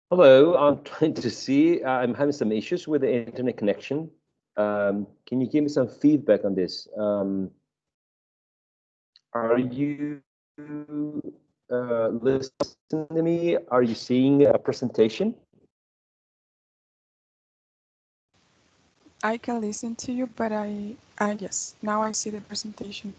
Hello, I'm trying to see. I'm having some issues with the internet connection. Can you give me some feedback on this? Are you listening to me? Are you seeing a presentation? I can listen to you, but yes, now I see the presentation.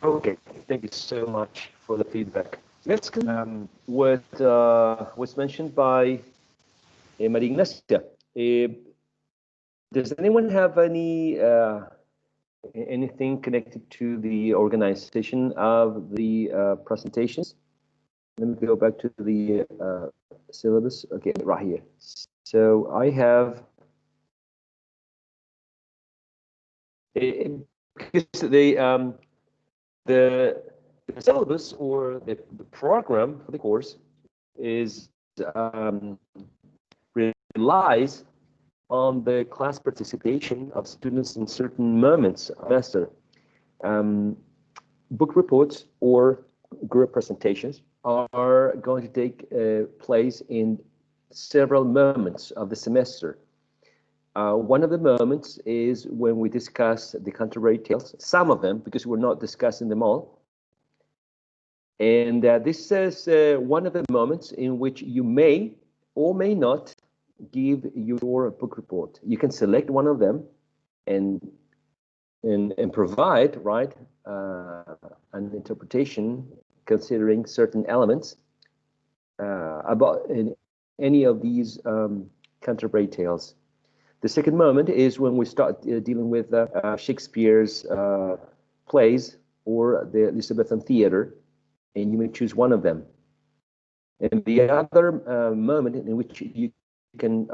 Okay, thank you so much for the feedback. Let's what was mentioned by Maria Ignacia. Does anyone have anything connected to the organization of the presentations? Let me go back to the syllabus. Okay, right here. So I have because the syllabus or the program for the course is relies on the class participation of students in certain moments of the semester. Book reports or group presentations are going to take place in several moments of the semester. One of the moments is when we discuss the contemporary tales, some of them, because we're not discussing them all. And this is one of the moments in which you may or may not give your book report. You can select one of them and provide, right, an interpretation considering certain elements about any of these contemporary tales. The second moment is when we start dealing with Shakespeare's plays or the Elizabethan theater, and you may choose one of them. And the other moment in which you can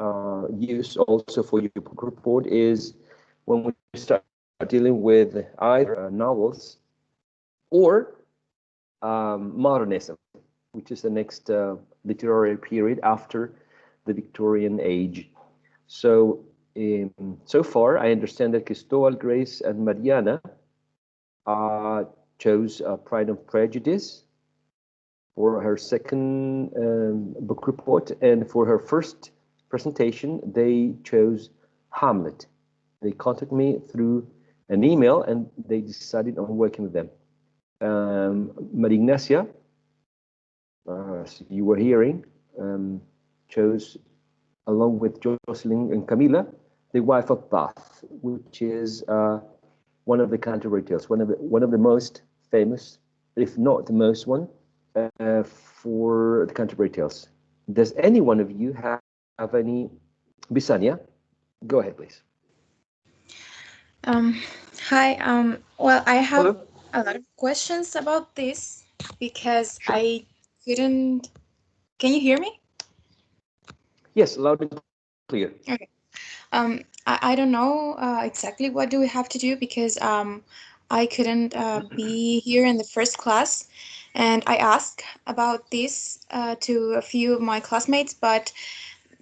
use also for your book report is when we start dealing with either novels or modernism, which is the next literary period after the Victorian age. So, so far, I understand that Cristobal, Grace, and Mariana chose Pride and Prejudice for her second book report, and for her first presentation, they chose Hamlet. They contacted me through an email, and they decided on working with them. Maria Ignacia, as you were hearing, chose, along with Jocelyn and Camila, The Wife of Bath, which is one of the Canterbury Tales, one of the most famous, if not the most one, for the Canterbury Tales. Does any one of you have any? Bisania, go ahead, please. Um, Hi. Well, I have Hello. a lot of questions about this because Sure. I couldn't. Can you hear me? Yes, loud and clear. Okay. I don't know exactly what do we have to do because I couldn't be here in the first class, and I asked about this to a few of my classmates, but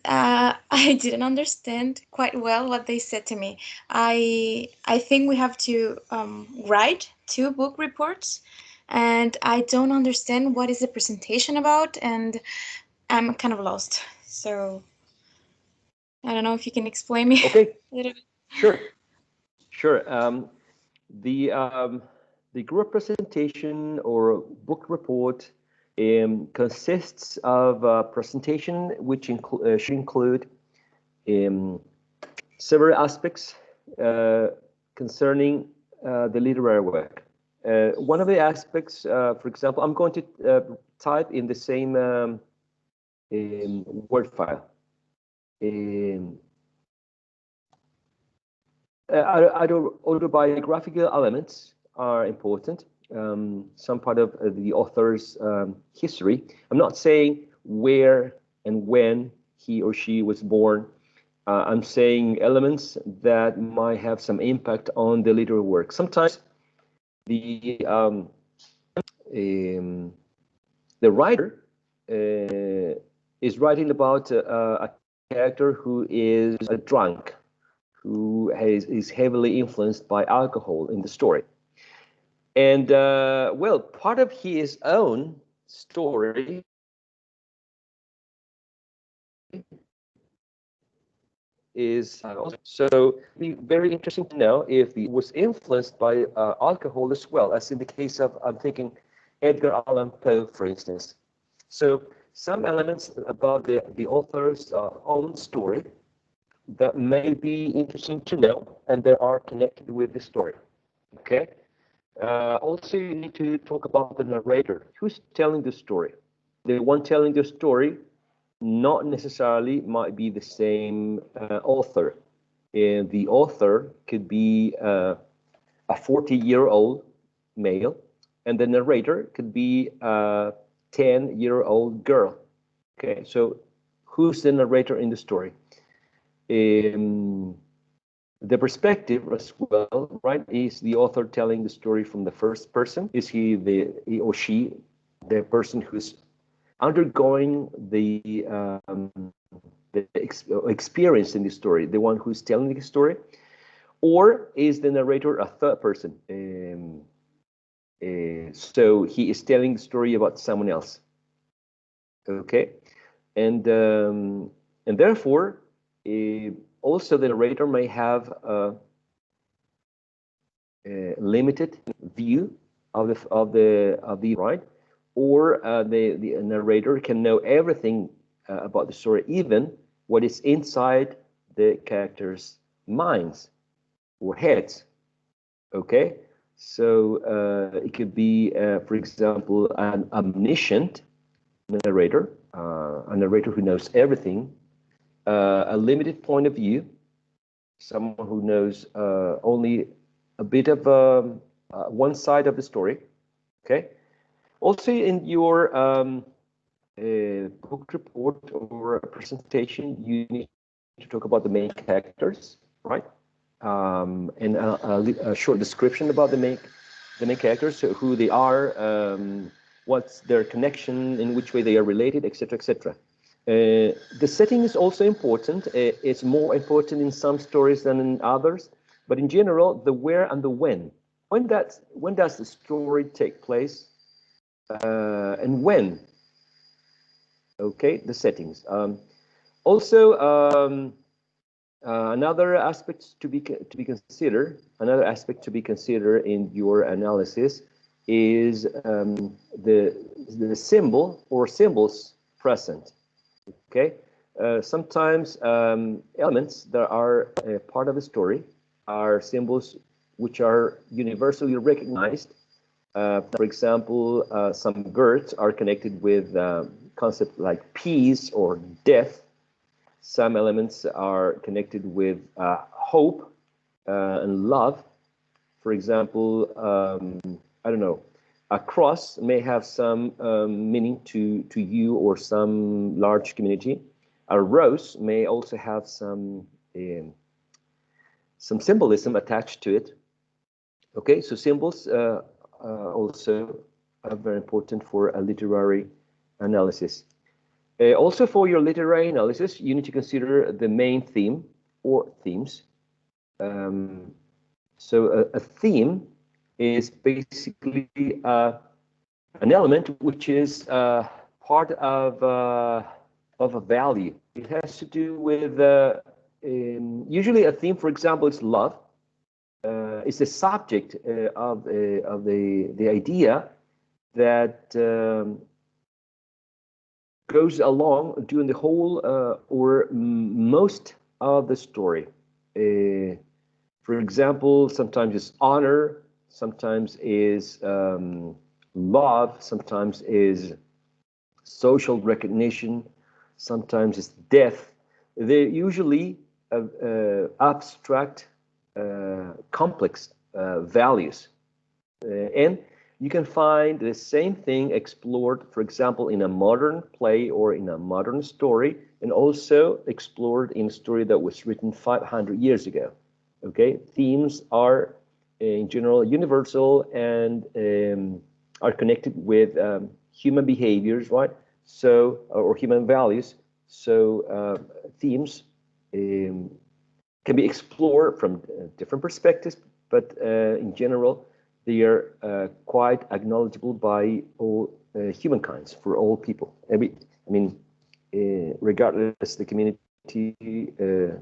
I didn't understand quite well what they said to me. I think we have to write two book reports, and I don't understand what is the presentation about, and I'm kind of lost. So I don't know if you can explain me Okay, a little bit. sure, sure. The group presentation or book report consists of a presentation which should include um, several aspects concerning the literary work. One of the aspects, for example, I'm going to type in the same Word file. Um, Autobiographical elements are important. Some part of the author's history. I'm not saying where and when he or she was born. I'm saying elements that might have some impact on the literary work. Sometimes the um, the writer is writing about a character who is a drunk, who is heavily influenced by alcohol in the story. And well, part of his own story is so be very interesting to know if he was influenced by alcohol as well, as in the case of, I'm thinking, Edgar Allan Poe, for instance. So some elements about the author's own story that may be interesting to know, and they are connected with the story. Okay. Also, you need to talk about the narrator. Who's telling the story? The one telling the story not necessarily might be the same author. And the author could be a 40-year-old male, and the narrator could be a 10-year-old girl. Okay, so who's the narrator in the story? The perspective as well, right? Is the author telling the story from the first person? Is he or she the person who's undergoing the experience in the story, the one who's telling the story, or is the narrator a third person? So he is telling the story about someone else. Okay, and therefore, also the narrator may have a limited view of the right, or the narrator can know everything about the story, even what is inside the characters' minds or heads. Okay, so it could be, for example, an omniscient narrator, a narrator who knows everything, a limited point of view, someone who knows only a bit of one side of the story. Okay. Also, in your book report or presentation, you need to talk about the main characters, right? And a short description about the main characters, so who they are, what's their connection, in which way they are related, etc., etc. The setting is also important. It's more important in some stories than in others, but in general, the where and the when. When does the story take place, and when? Okay, the settings. Also, another aspect to be considered. Another aspect to be considered in your analysis is the symbol or symbols present. Okay, sometimes elements that are part of a story are symbols which are universally recognized. For example, some birds are connected with concepts like peace or death. Some elements are connected with hope and love. For example, I don't know, a cross may have some meaning to you or some large community. A rose may also have some symbolism attached to it. Okay, so symbols also are very important for a literary analysis. Also, for your literary analysis, you need to consider the main theme or themes. So a theme is basically an element which is part of a value. It has to do with usually a theme, for example, is love. It's the subject of the idea that goes along during the whole or most of the story. For example, sometimes it's honor, sometimes is love, sometimes is social recognition, sometimes it's death. They're usually abstract, complex values. And you can find the same thing explored, for example, in a modern play or in a modern story, and also explored in a story that was written 500 years ago. Okay, themes are in general universal and are connected with human behaviors, right? So, or human values. So themes can be explored from different perspectives, but in general, they are quite acknowledgeable by all humankinds, for all people. Regardless the community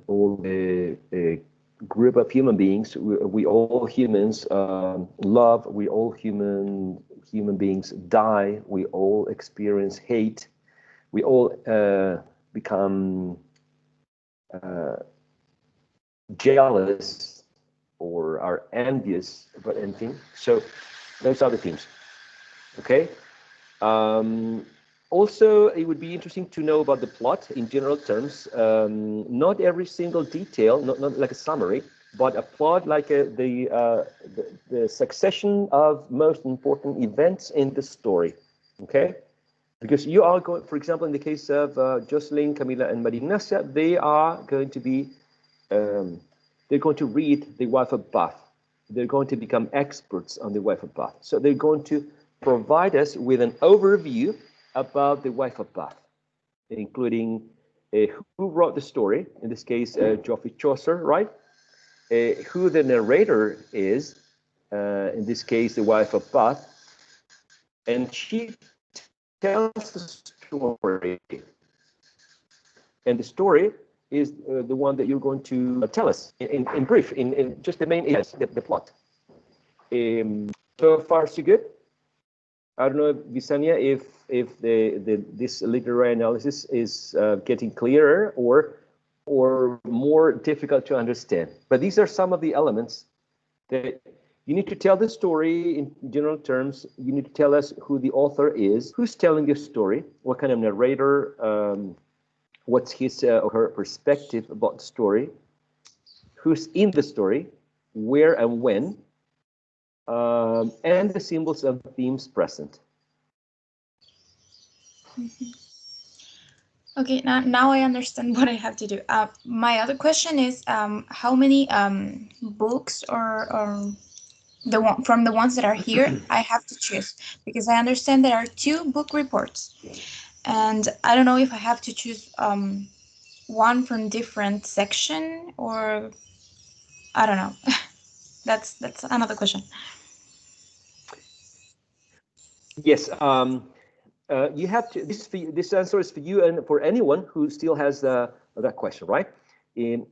or the group of human beings, we all humans love, we all human beings die, we all experience hate, we all become jealous or are envious about anything. So those are the themes. Okay. Also, it would be interesting to know about the plot in general terms. Not every single detail, not like a summary, but a plot like the succession of most important events in the story. Okay, because you are going, for example, in the case of Jocelyn, Camila, and Maria Ignacia, they are going to be, they're going to read The Wife of Bath. They're going to become experts on The Wife of Bath. So they're going to provide us with an overview about The Wife of Bath, including who wrote the story, in this case, Geoffrey Chaucer, right? Who the narrator is, in this case, The Wife of Bath, and she tells the story. And the story is the one that you're going to tell us in brief, in just the main events, the plot. So far, so good. I don't know, Visania, if this literary analysis is getting clearer or more difficult to understand. But these are some of the elements that you need to tell the story in general terms. You need to tell us who the author is, who's telling the story, what kind of narrator, what's his or her perspective about the story, who's in the story, where and when, and the symbols and themes present. Okay, now I understand what I have to do. My other question is, how many books or from the ones that are here I have to choose? Because I understand there are 2 book reports, and I don't know if I have to choose one from different section, or I don't know. That's another question. Yes, you have to. This answer is for you and for anyone who still has that question, right? You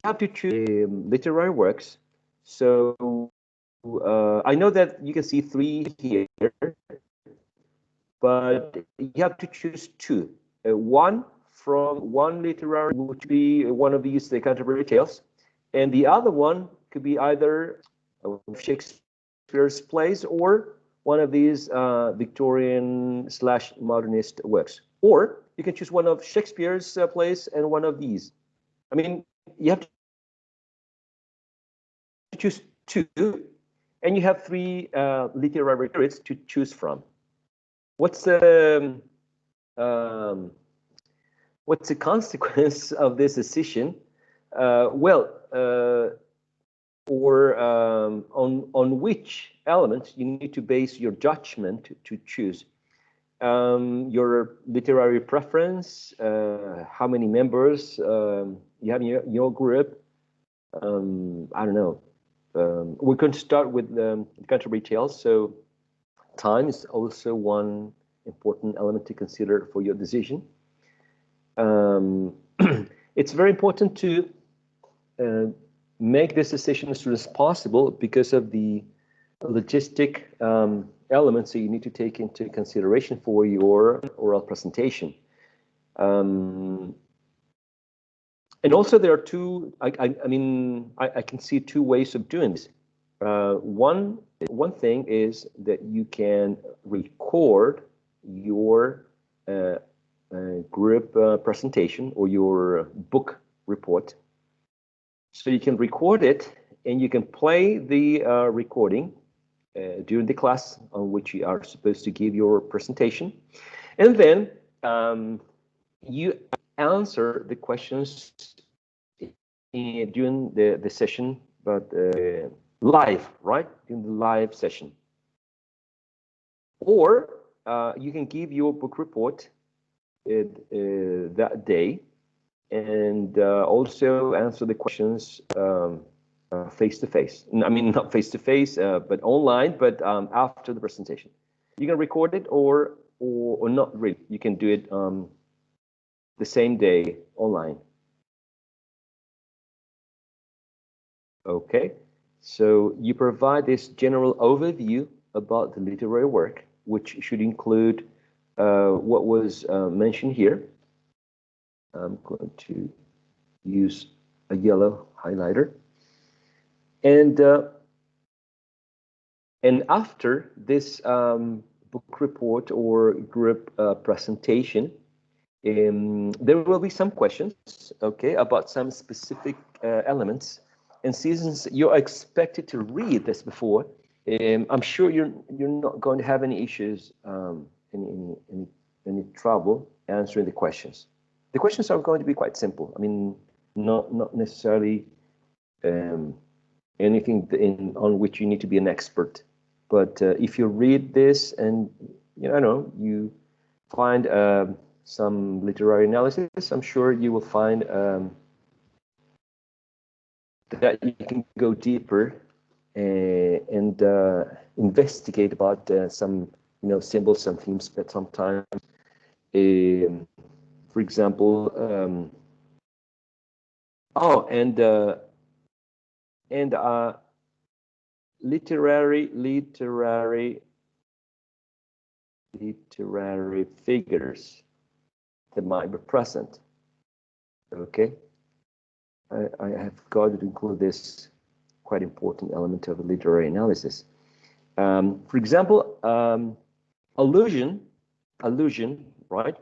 have to choose literary works. So I know that you can see 3 here, but you have to choose 2. One from one literary, which be one of these, the Canterbury Tales, and the other one could be either Shakespeare's plays or one of these Victorian/modernist works. Or you can choose one of Shakespeare's plays and one of these. I mean, you have to choose 2, and you have 3 literary periods to choose from. What's the consequence of this decision? On which elements you need to base your judgment to choose. Your literary preference, how many members you have in your group. I don't know. We're going to start with the Canterbury Tales. So time is also one important element to consider for your decision. It's very important to make this decision as soon as possible because of the logistic elements that you need to take into consideration for your oral presentation. And also there are 2, I can see 2 ways of doing this. One thing is that you can record your group presentation or your book report. So you can record it and you can play the recording during the class on which you are supposed to give your presentation. And then you answer the questions during the session, but live, right? In the live session. Or you can give your book report that day and also answer the questions face-to-face. I mean, not face-to-face, but online, but after the presentation. You can record it or not really. You can do it the same day online. Okay, so you provide this general overview about the literary work, which should include what was mentioned here. I'm going to use a yellow highlighter. And after this book report or group presentation, there will be some questions, okay, about some specific elements. And since you're expected to read this before, I'm sure you're not going to have any issues, any trouble answering the questions. The questions are going to be quite simple. I mean, not necessarily anything on which you need to be an expert. But if you read this and you find some literary analysis, I'm sure you will find that you can go deeper and investigate about some symbols and themes that sometimes, for example, literary figures that might be present. Okay, I have got to include this quite important element of literary analysis. For example, allusion, right?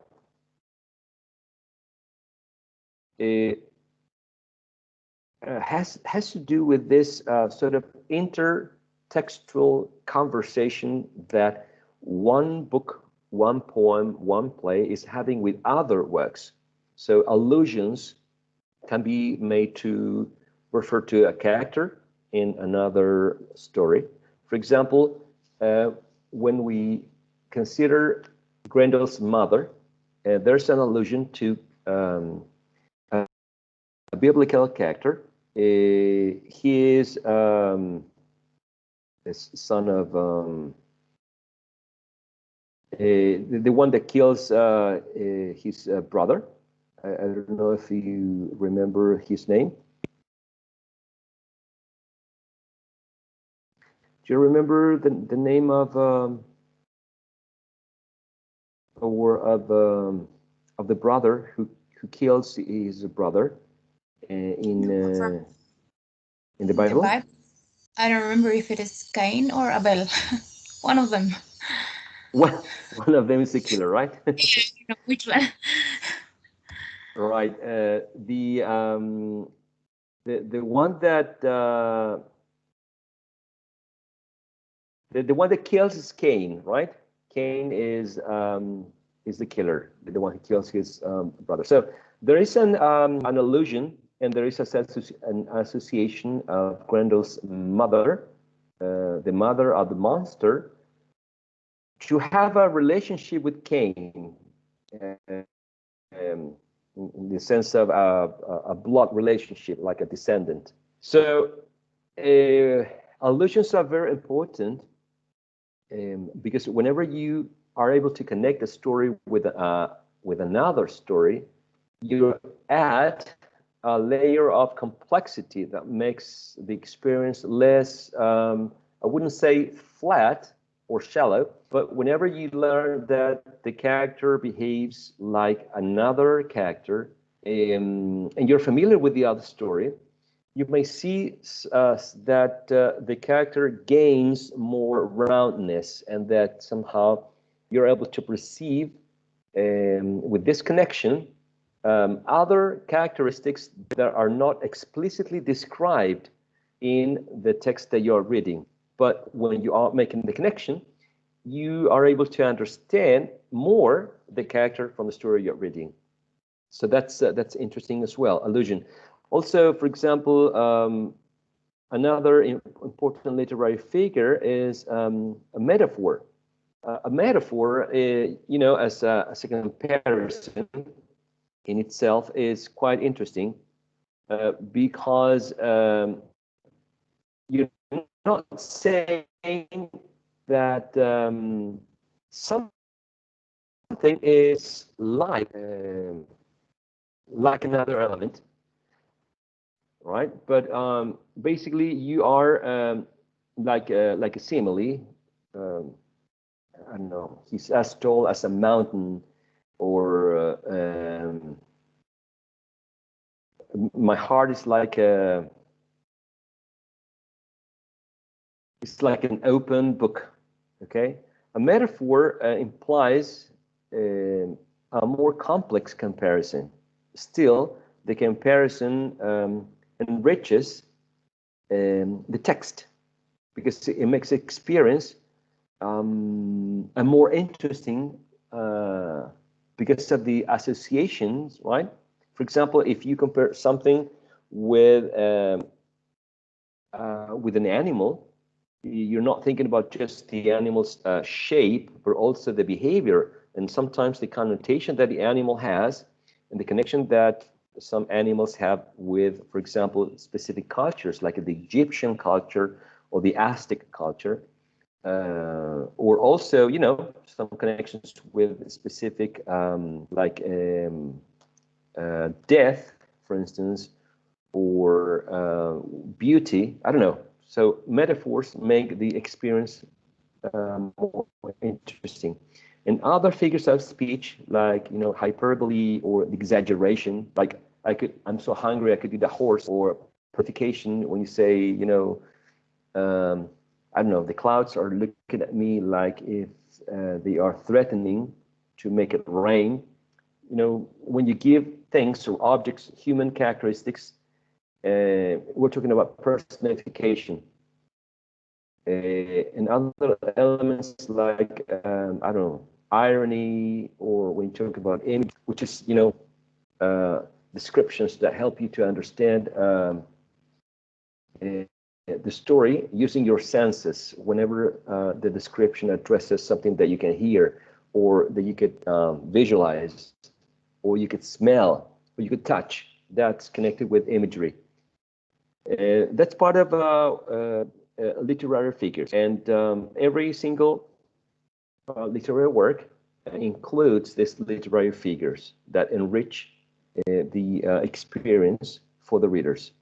Has to do with this sort of intertextual conversation that one book, one poem, one play is having with other works. So allusions can be made to refer to a character in another story. For example, when we consider Grendel's mother, there's an allusion to a biblical character. He is the son of the one that kills his brother. I don't know if you remember his name. Do you remember the name of the brother who kills his brother in the Bible? I don't remember if it is Cain or Abel. One of them. One of them is the killer, right? Which one? Right. The one that the one that kills is Cain, right? Cain is the killer, the one who kills his brother. So there is an allusion, and there is an association of Grendel's mother, the mother of the monster, to have a relationship with Cain, in the sense of a blood relationship, like a descendant. So allusions are very important. Because whenever you are able to connect a story with another story, you add a layer of complexity that makes the experience less, I wouldn't say flat or shallow, but whenever you learn that the character behaves like another character, and you're familiar with the other story, you may see that the character gains more roundness, and that somehow you're able to perceive with this connection other characteristics that are not explicitly described in the text that you're reading. But when you are making the connection, you are able to understand more the character from the story you're reading. So that's interesting as well, allusion. Also, for example, another important literary figure is a metaphor. A metaphor, as a comparison in itself, is quite interesting because you're not saying that something is like another element, right? But basically, you are like a simile. Um, I don't know. He's as tall as a mountain, or my heart is like a. It's like an open book. Okay, a metaphor implies a more complex comparison. Still, the comparison enriches the text because it makes experience a more interesting because of the associations, right? For example, if you compare something with an animal, you're not thinking about just the animal's shape, but also the behavior and sometimes the connotation that the animal has and the connection that some animals have with, for example, specific cultures like the Egyptian culture or the Aztec culture, or also, some connections with specific death, for instance, or beauty. I don't know. So metaphors make the experience more interesting. And other figures of speech, like hyperbole or exaggeration, like I'm so hungry I could eat a horse, or personification when you say, I don't know, the clouds are looking at me like if they are threatening to make it rain. When you give things or objects human characteristics, we're talking about personification. And other elements like, I don't know, irony, or when you talk about image, which is, descriptions that help you to understand the story using your senses whenever the description addresses something that you can hear, or that you could visualize, or you could smell, or you could touch. That's connected with imagery. That's part of literary figures, and every single literary work includes these literary figures that enrich the experience for the readers.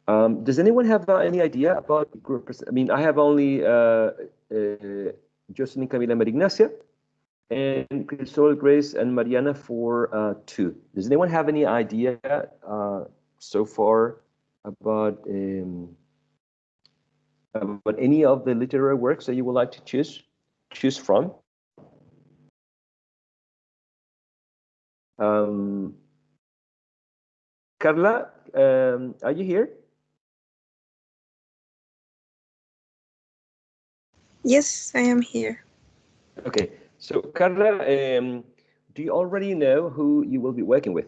Does anyone have any idea about group? I mean, I have only Jocelyn, Camila, Maria Ignacia, and Crisol, Grace, and Mariana for 2. Does anyone have any idea so far about any of the literary works that you would like to choose from? Carla, are you here? Yes, I am here. Okay, so Carla, do you already know who you will be working with?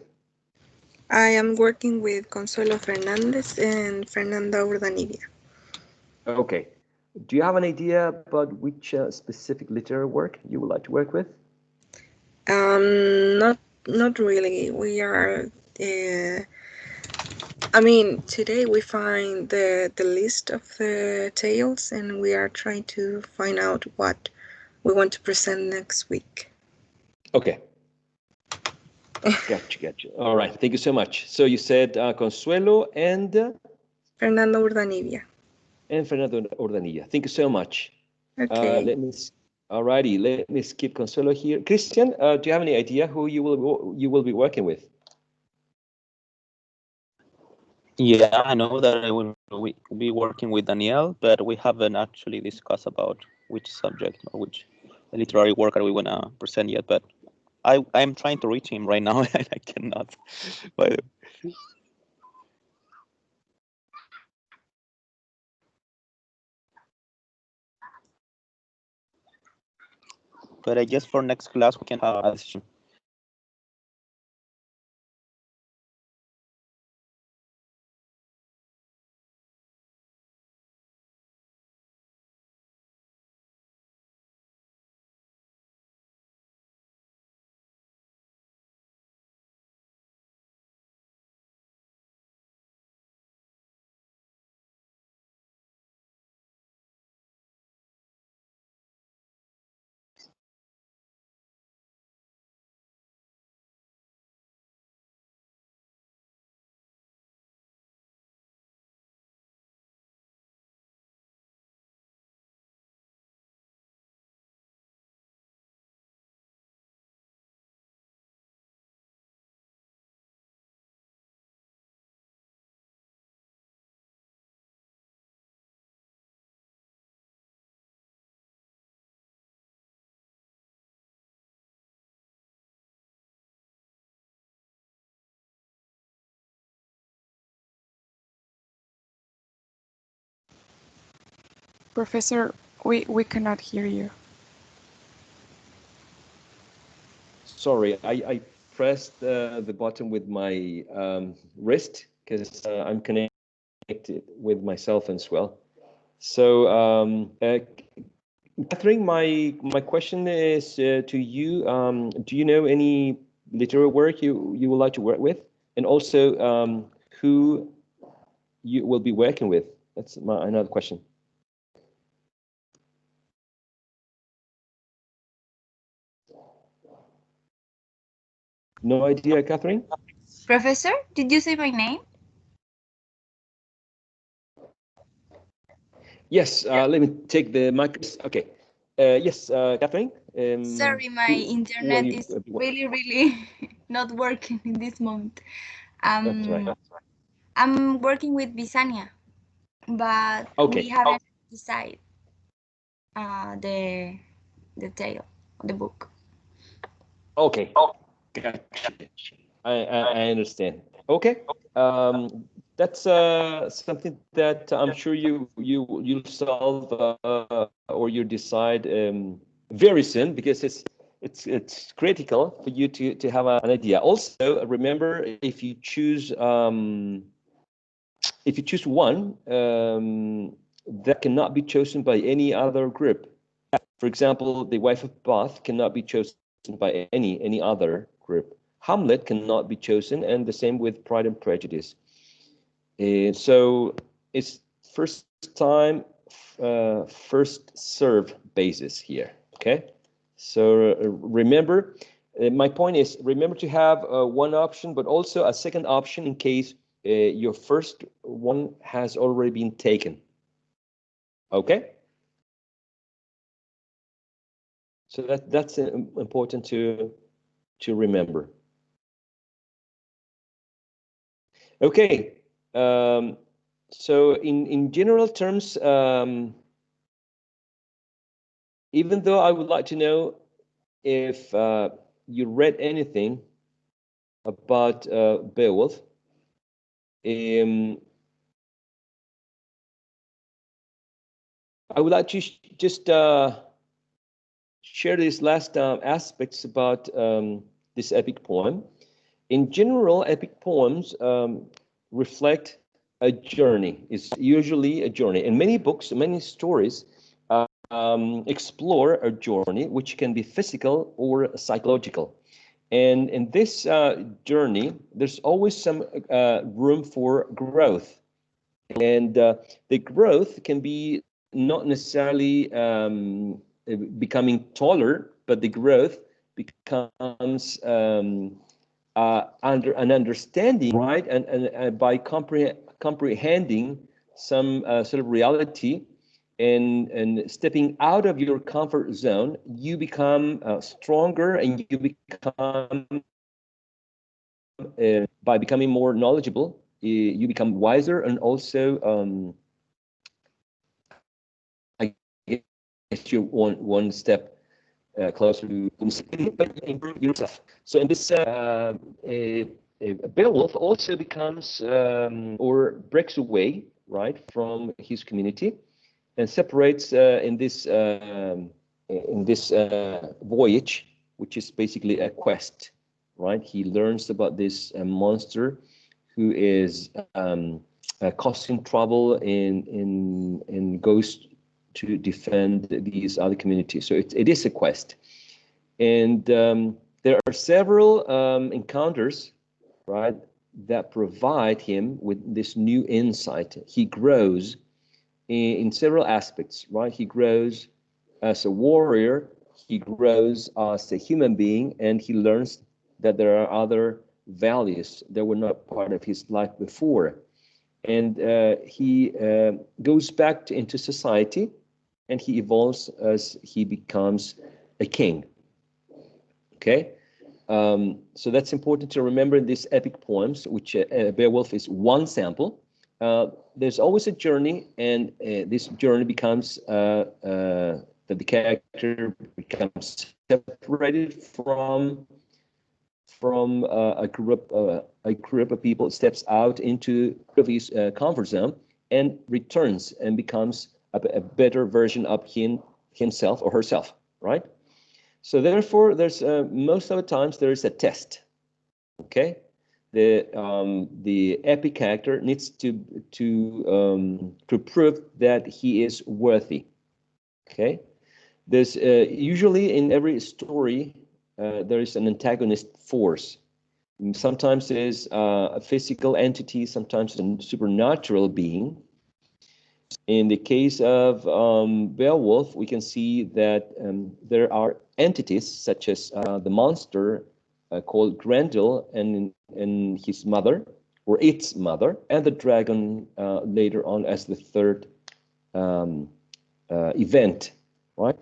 I am working with Consuelo Fernandez and Fernanda Urdanibia. Okay. Do you have an idea about which specific literary work you would like to work with? Not really. We are. I mean, today we find the list of the tales, and we are trying to find out what we want to present next week. Okay. Gotcha. All right. Thank you so much. So you said Consuelo and Fernanda Urdanibia. And Fernando Ordanilla. Thank you so much. Okay. Alrighty, let me skip Consuelo here. Christian, do you have any idea who you will be working with? Yeah, I know that I will be working with Danielle, but we haven't actually discussed about which subject or which literary work are we gonna present yet. But I'm trying to reach him right now and I cannot. But I guess for next class we can have a decision. Professor, we cannot hear you. Sorry, I pressed the button with my wrist because I'm connected with my cell phone as well. So, Catherine, my question is to you. Do you know any literary work you would like to work with, and also who you will be working with? That's another question. No idea, Catherine? Professor, did you say my name? Yes, let me take the mic. Okay. Yes, Catherine. Sorry, my internet is really not working in this moment. That's right. I'm working with Bisania, but we haven't decided the tale of the book. Okay. Gotcha. I understand. Okay. That's something that I'm sure you'll solve or you decide very soon, because it's critical for you to have an idea. Also, remember, if you choose one, that cannot be chosen by any other group. For example, The Wife of Bath cannot be chosen by any other group. Hamlet cannot be chosen, and the same with Pride and Prejudice. So it's first time, first serve basis here. Okay. So remember, my point is, remember to have one option, but also a second option in case your first one has already been taken. Okay. So that's important to remember. Okay. So in general terms, even though I would like to know if you read anything about Beowulf, I would like to just share these last aspects about this epic poem. In general, epic poems reflect a journey. It's usually a journey. And many books, many stories explore a journey, which can be physical or psychological. And in this journey, there's always some room for growth. And the growth can be not necessarily becoming taller, but the growth becomes under an understanding, right? And by comprehending some sort of reality and stepping out of your comfort zone, you become stronger, and you become, by becoming more knowledgeable, you become wiser, and also I guess you're one step closer to but improve yourself. So in this, Beowulf also becomes or breaks away, right, from his community, and separates in this voyage, which is basically a quest, right? He learns about this monster who is causing trouble in goes to defend these other communities. So it is a quest. And there are several encounters, right, that provide him with this new insight. He grows in several aspects, right? He grows as a warrior, he grows as a human being, and he learns that there are other values that were not part of his life before. And he goes back into society, and he evolves as he becomes a king. Okay, so that's important to remember in these epic poems, which Beowulf is one sample. There's always a journey, and this journey becomes that the character becomes separated from a group of people, steps out into his comfort zone, and returns and becomes a better version of himself or herself, right? So therefore, there's most of the times there is a test. Okay, the epic character needs to prove that he is worthy. Okay, there's usually in every story there is an antagonist force. Sometimes there's a physical entity, sometimes a supernatural being. In the case of Beowulf, we can see that there are entities such as the monster called Grendel and his mother, or its mother, and the dragon later on as the third event, right?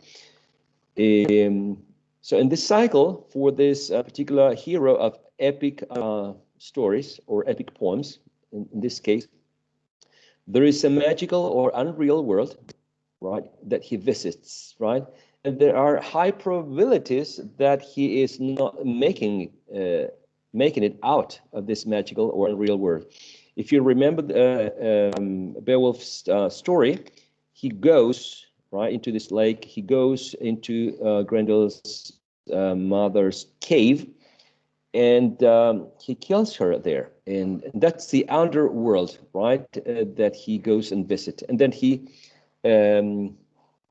So in this cycle, for this particular hero of epic stories or epic poems, in this case, there is a magical or unreal world, right, that he visits, right? And there are high probabilities that he is not making it out of this magical or unreal world. If you remember Beowulf's story, he goes right into this lake. He goes into Grendel's mother's cave, and he kills her there, and that's the underworld, right? That he goes and visits, and then he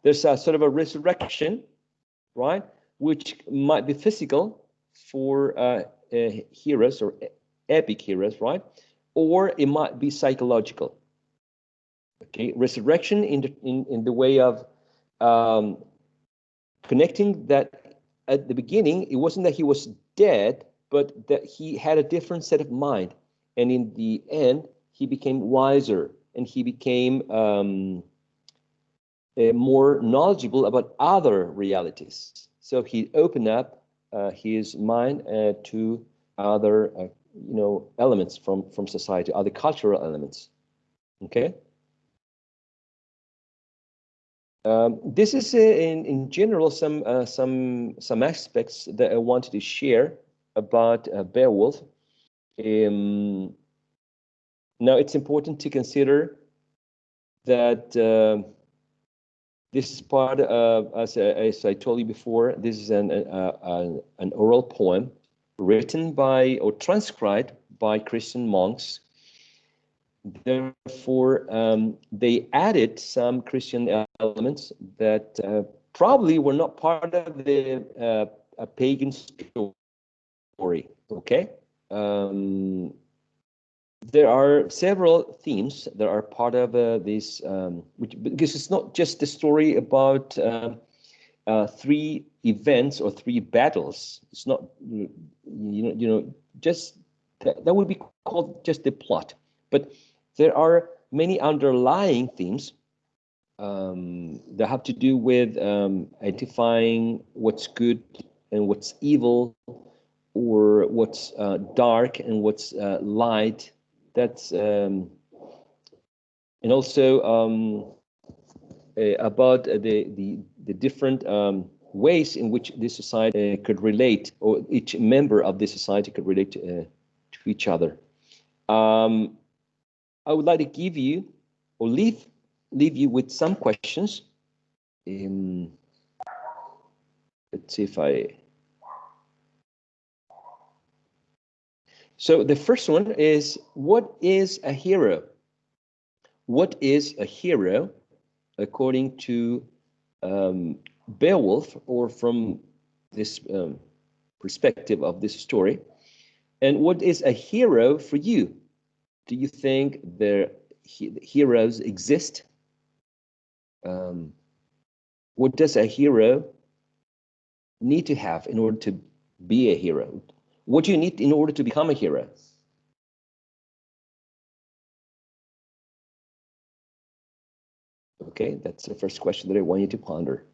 there's a sort of a resurrection, right, which might be physical for heroes or epic heroes, right, or it might be psychological. Okay, resurrection in the way of connecting that at the beginning it wasn't that he was dead, but that he had a different set of mind, and in the end he became wiser, and he became more knowledgeable about other realities. So he opened up his mind to other elements from society, other cultural elements. Okay. This is in general some aspects that I wanted to share about Beowulf. Now it's important to consider that this is part of, as I told you before, this is an oral poem written by or transcribed by Christian monks. Therefore, they added some Christian elements that probably were not part of the a pagan story. Okay. There are several themes that are part of this, because it's not just the story about three events or three battles. It's not, just that would be called just the plot. But there are many underlying themes that have to do with identifying what's good and what's evil, or what's dark and what's light. That's and also about the different ways in which this society could relate, or each member of this society could relate to each other. I would like to give you or leave you with some questions. Let's see if I. So the first one is, what is a hero? What is a hero according to Beowulf, or from this perspective of this story? And what is a hero for you? Do you think heroes exist? What does a hero need to have in order to be a hero? What do you need in order to become a hero? Okay, that's the first question that I want you to ponder.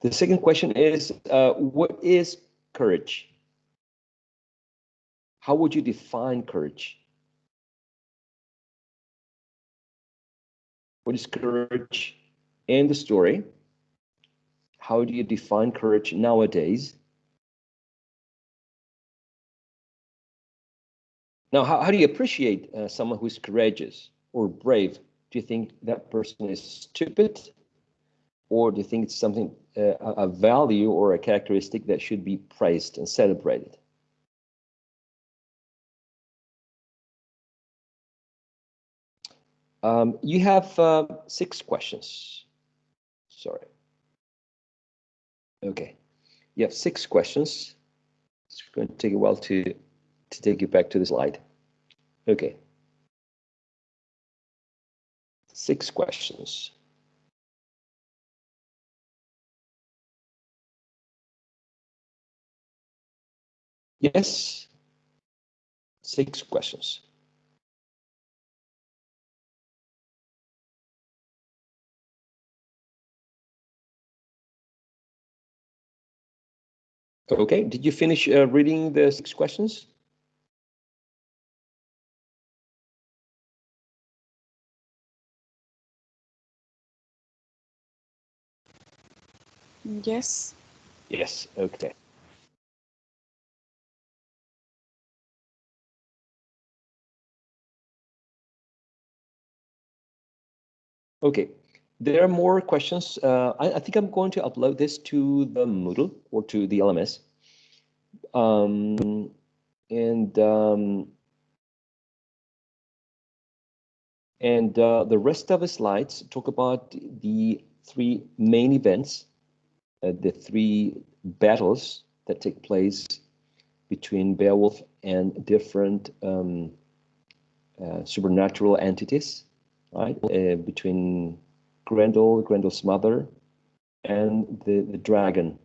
The second question is, what is courage? How would you define courage? What is courage in the story? How do you define courage nowadays? Now, how do you appreciate someone who's courageous or brave Do you think that person is stupid? Or do you think it's something, a value or a characteristic that should be praised and celebrated? You have 6 questions. Sorry. Okay. You have 6 questions. It's going to take a while to take you back to the slide. Okay. 6 questions. Yes. 6 questions. Okay. Did you finish reading the 6 questions? Yes. Yes. Okay. Okay. There are more questions. I think I'm going to upload this to the Moodle or to the LMS. The rest of the slides talk about the 3 main events, the 3 battles that take place between Beowulf and different supernatural entities, right? Between Grendel, Grendel's mother, and the dragon.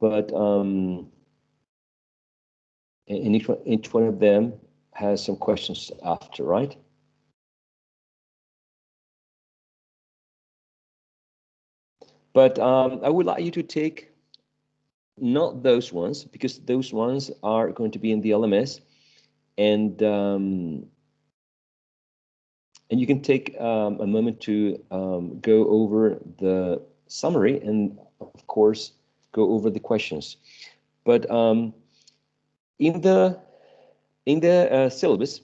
But in each one of them has some questions after, right? But I would like you to take not those ones, because those ones are going to be in the LMS, and you can take a moment to go over the summary and, of course, go over the questions. But in the syllabus,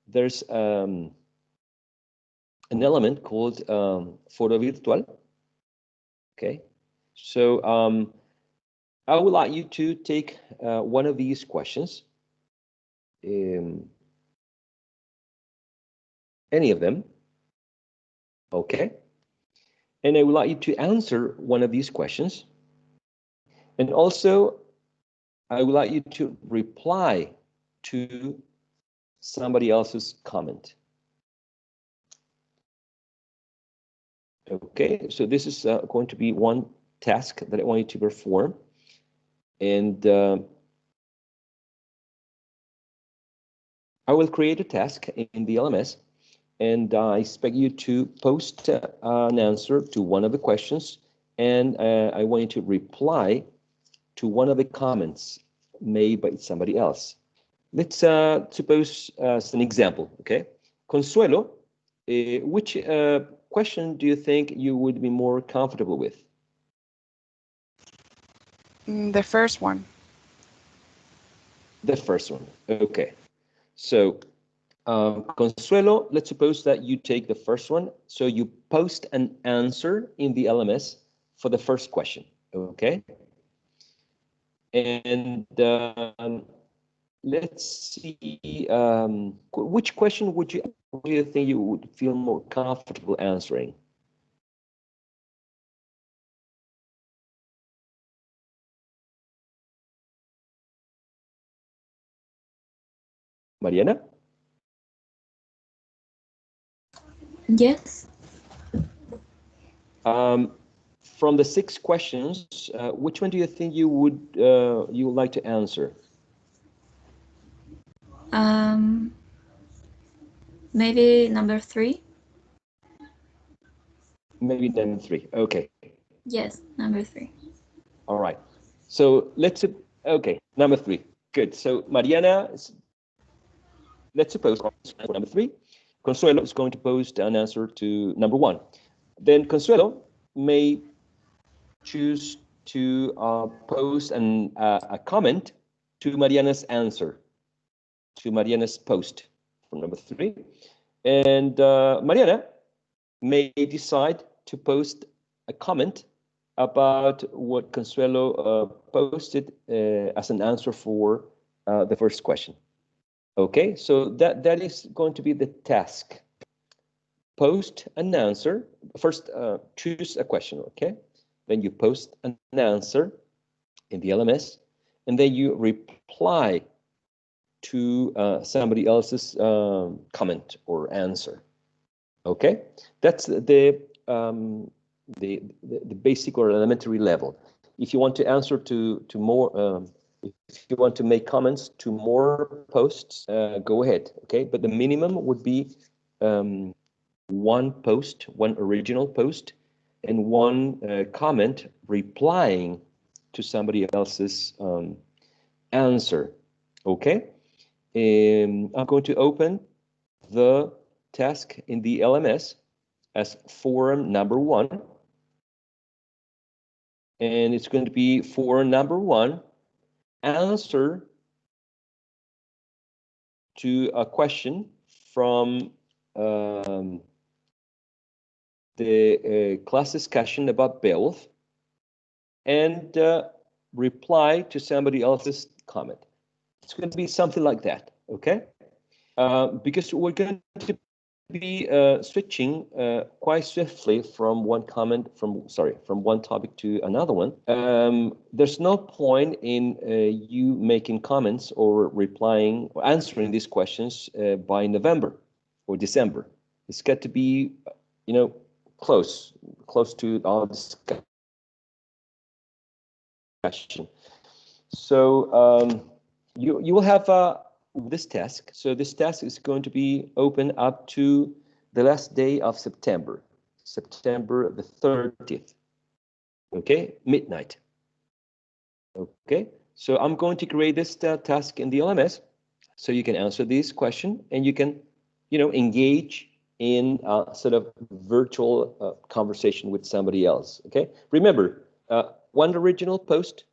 there's an element called Foro Virtual. Okay, so I would like you to take one of these questions, any of them, okay? And I would like you to answer one of these questions. And also, I would like you to reply to somebody else's comment. Okay, so this is going to be one task that I want you to perform. And I will create a task in the LMS, and I expect you to post an answer to one of the questions, and I want you to reply to one of the comments made by somebody else. Let's suppose as an example, okay? Consuelo, which question do you think you would be more comfortable with? The first one. The first one, okay. So Consuelo, let's suppose that you take the first one. So you post an answer in the LMS for the first question, okay? And let's see, which question would you think you would feel more comfortable answering? Mariana? Yes. From the 6 questions, which one do you think you would like to answer? Maybe number 3. Maybe number 3. Okay. Yes, number 3. All right. So okay, number 3. Good. So Mariana, let's suppose number 3. Consuelo is going to post an answer to number 1. Then Consuelo may choose to post a comment to Mariana's answer, to Mariana's post from number 3. And Mariana, may decide to post a comment about what Consuelo posted as an answer for the first question. Okay, so that is going to be the task. Post an answer. First, choose a question, okay? Then you post an answer in the LMS, and then you reply to somebody else's comment or answer. Okay, that's the basic or elementary level. If you want to answer to more, if you want to make comments to more posts, go ahead. Okay, but the minimum would be one post, one original post, and one comment replying to somebody else's answer. Okay, I'm going to open the task in the LMS as forum number 1, and it's going to be forum number 1, answer to a question from the class discussion about Beowulf, and reply to somebody else's comment. It's going to be something like that, okay? Because we're going to be switching quite swiftly from one topic to another one. There's no point in you making comments or replying or answering these questions by November or December. It's got to be, you know, close to our discussion. So you will have this task. So this task is going to be open up to the last day of September, September the 30th. Okay, midnight. Okay, so I'm going to create this task in the LMS, so you can answer this question and you can, you know, engage in a sort of virtual conversation with somebody else. Okay, remember, one original post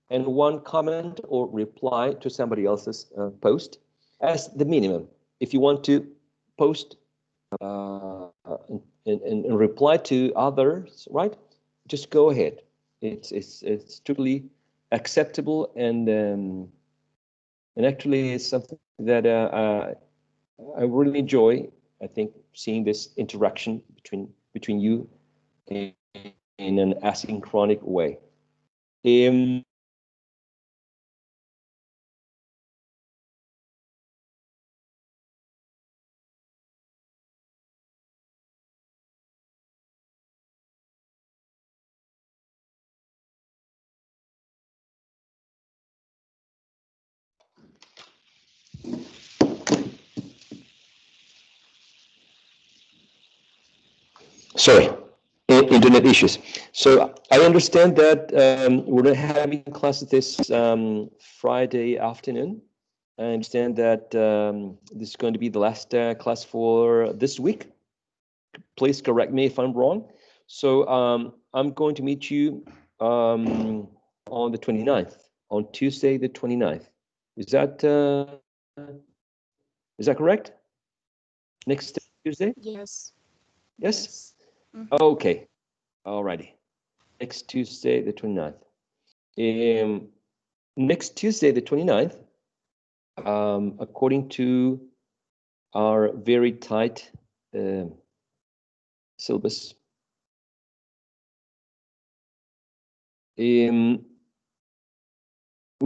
and one comment or reply to somebody else's post as the minimum. If you want to post and reply to others, right? Just go ahead. It's totally acceptable, and actually it's something that I really enjoy. I think seeing this interaction between you in an asynchronic way. Sorry, internet issues. So I understand that we're not having classes this Friday afternoon. I understand that this is going to be the last class for this week. Please correct me if I'm wrong. So I'm going to meet you on the 29th, on Tuesday the 29th. Is that correct? Next Tuesday? Yes. Yes? Mhm. Okay. Alrighty. Next Tuesday the 29th. Next Tuesday the 29th, according to our very tight syllabus, we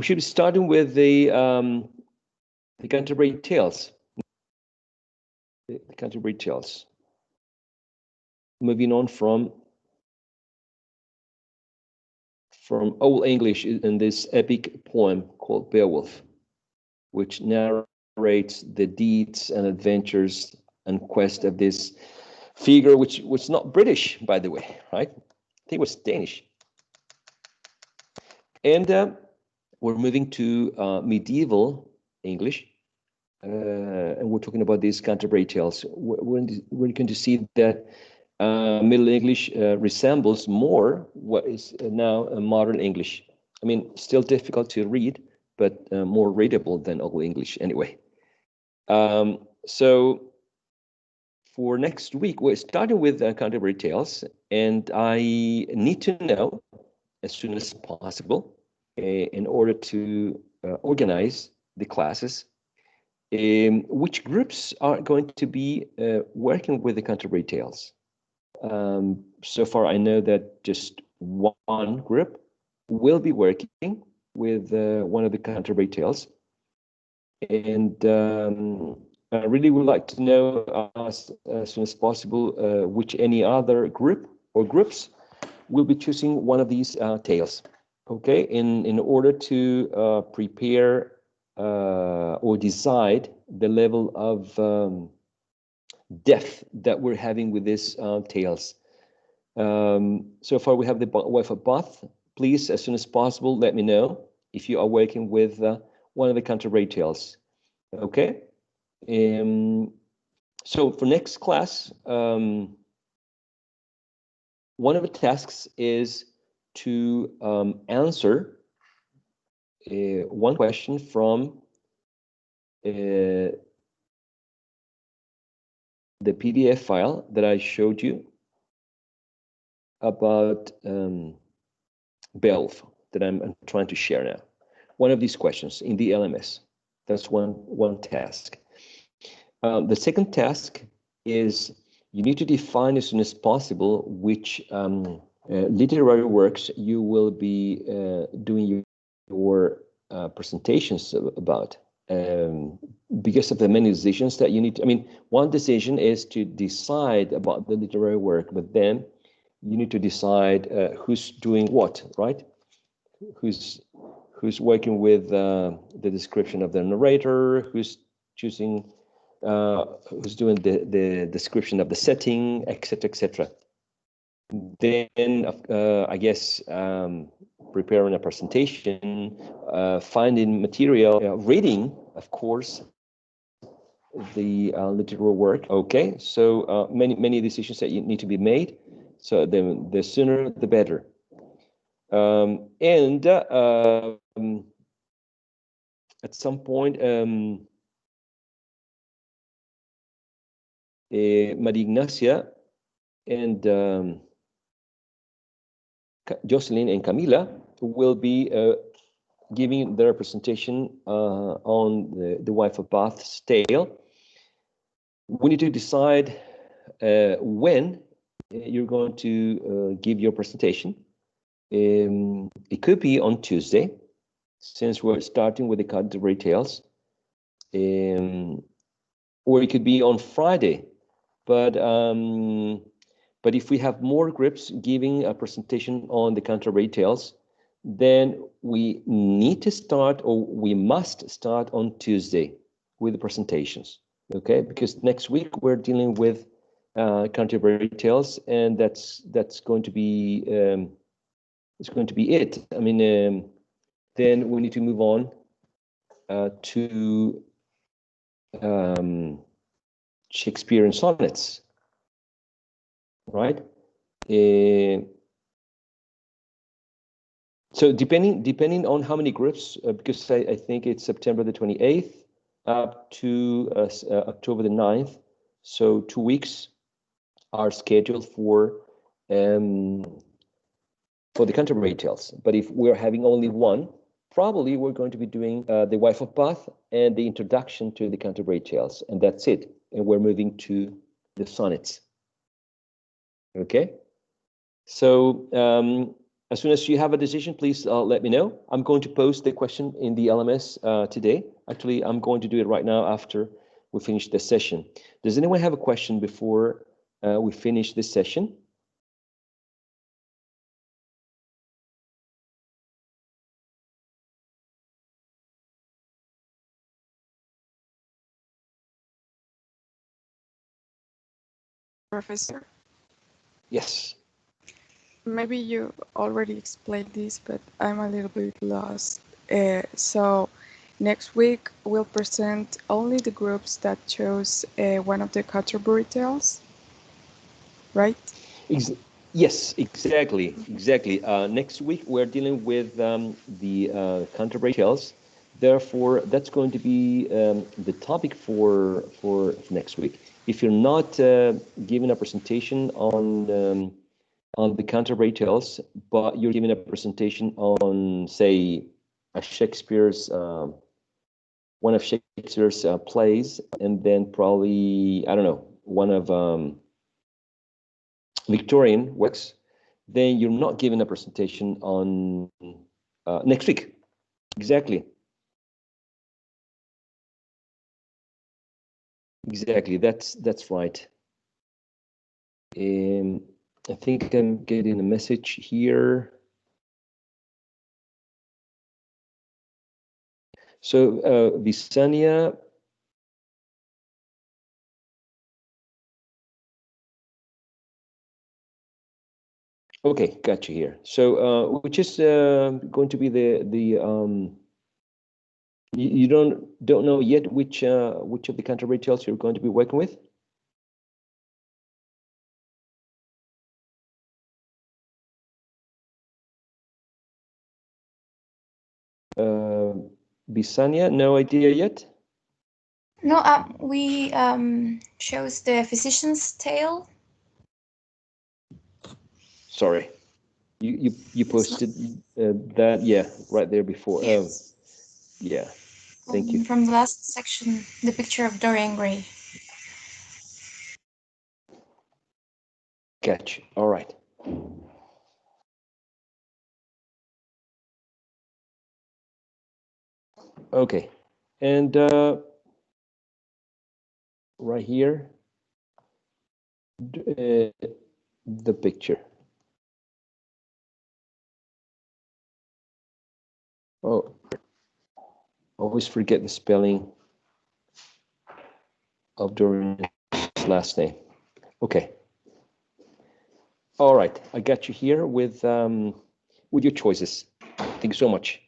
should be starting with the Canterbury Tales. The Canterbury Tales. Moving on from Old English in this epic poem called Beowulf, which narrates the deeds and adventures and quest of this figure, which was not British, by the way, right? I think it was Danish. And we're moving to medieval English, and we're talking about these Canterbury Tales. We're going to see that Middle English resembles more what is now modern English. I mean, still difficult to read, but more readable than Old English anyway. So for next week, we're starting with Canterbury Tales, and I need to know as soon as possible in order to organize the classes. Which groups are going to be working with the Canterbury Tales? So far, I know that just one group will be working with one of the Canterbury Tales, and I really would like to know as soon as possible which any other group or groups will be choosing one of these tales. Okay, in order to prepare or decide the level of depth that we're having with these tales. So far, we have the wife of Bath. Please, as soon as possible, let me know if you are working with one of the Canterbury Tales. Okay. So for next class, one of the tasks is to answer one question from the PDF file that I showed you about Belf that I'm trying to share now. One of these questions in the LMS. That's one task. The second task is you need to define as soon as possible which literary works you will be doing your presentations about. Because of the many decisions that you need to, I mean, one decision is to decide about the literary work, but then you need to decide who's doing what, right? Who's working with the description of the narrator, who's choosing, who's doing the description of the setting, etc., etc. Then, I guess, preparing a presentation, finding material, reading, of course, the literary work. Okay, so many decisions that you need to be made. So the sooner the better. And at some point, Maria Ignacia and Jocelyn and Camila will be giving their presentation on the Wife of Bath's tale. We need to decide when you're going to give your presentation. It could be on Tuesday, since we're starting with the Canterbury Tales, or it could be on Friday. But if we have more groups giving a presentation on the Canterbury Tales, then we need to start, or we must start on Tuesday with the presentations. Okay, because next week we're dealing with Canterbury Tales, and that's going to be it's going to be it. I mean, then we need to move on to Shakespearean sonnets, right? So depending on how many groups, because I think it's September the 28th up to October the 9th, so 2 weeks are scheduled for the Canterbury Tales. But if we're having only one, probably we're going to be doing the Wife of Bath and the introduction to the Canterbury Tales, and that's it. And we're moving to the sonnets. Okay, so as soon as you have a decision, please let me know. I'm going to post the question in the LMS today. Actually, I'm going to do it right now after we finish the session. Does anyone have a question before we finish this session? Professor? Yes. Maybe you already explained this, but I'm a little bit lost. So next week we'll present only the groups that chose one of the Canterbury Tales, right? Yes, exactly. Next week we're dealing with the Canterbury Tales. Therefore, that's going to be the topic for next week. if you're not giving a presentation on the Canterbury Tales, but you're giving a presentation on, say, a Shakespeare's one of Shakespeare's plays, and then probably, I don't know, one of Victorian works, then you're not giving a presentation on next week. Exactly. Exactly. That's right. I think I'm getting a message here. So Visania. Okay, got you here. So which is going to be the you don't know yet which of the Canterbury Tales you're going to be working with? Bisania, no idea yet? No, we chose the Physician's Tale. Sorry, you posted that, yeah, right there before. Yes. Yeah, thank you. From the last section, the picture of Dorian Gray. Catch. All right. Okay, and right here, the picture. Oh, always forget the spelling of Dorian's last name. Okay. All right, I got you here with your choices. Thank you so much.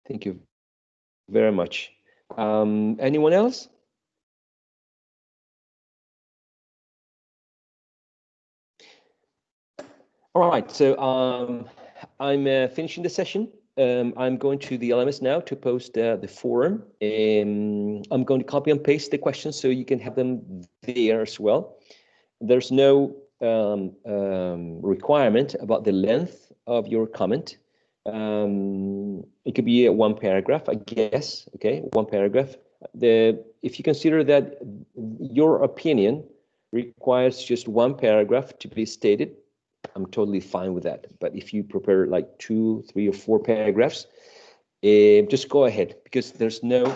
Thank you very much. Anyone else? All right, so I'm finishing the session. I'm going to the LMS now to post the forum. I'm going to copy and paste the questions so you can have them there as well. There's no requirement about the length of your comment. It could be one paragraph, I guess. Okay, one paragraph. If you consider that your opinion requires just one paragraph to be stated, I'm totally fine with that. But if you prepare like 2, 3, or 4 paragraphs, just go ahead, because there's no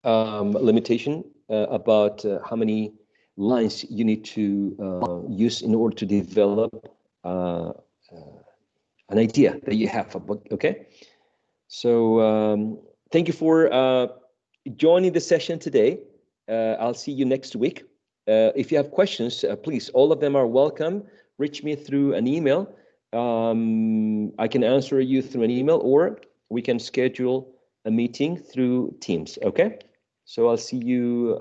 limitation about how many lines you need to use in order to develop an idea that you have about. Okay, so thank you for joining the session today. I'll see you next week. If you have questions, please, all of them are welcome. Reach me through an email. I can answer you through an email, or we can schedule a meeting through Teams. Okay, so I'll see you.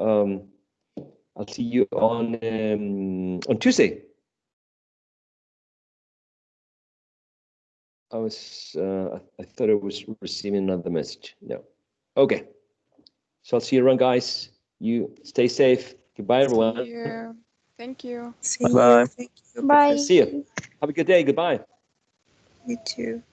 I'll see you on Tuesday. I thought I was receiving another message. No. Okay. So I'll see you around, guys. You stay safe. Goodbye, everyone. See you. Thank you. See Bye. you. Thank you. Bye. See you. Have a good day. Goodbye. You too.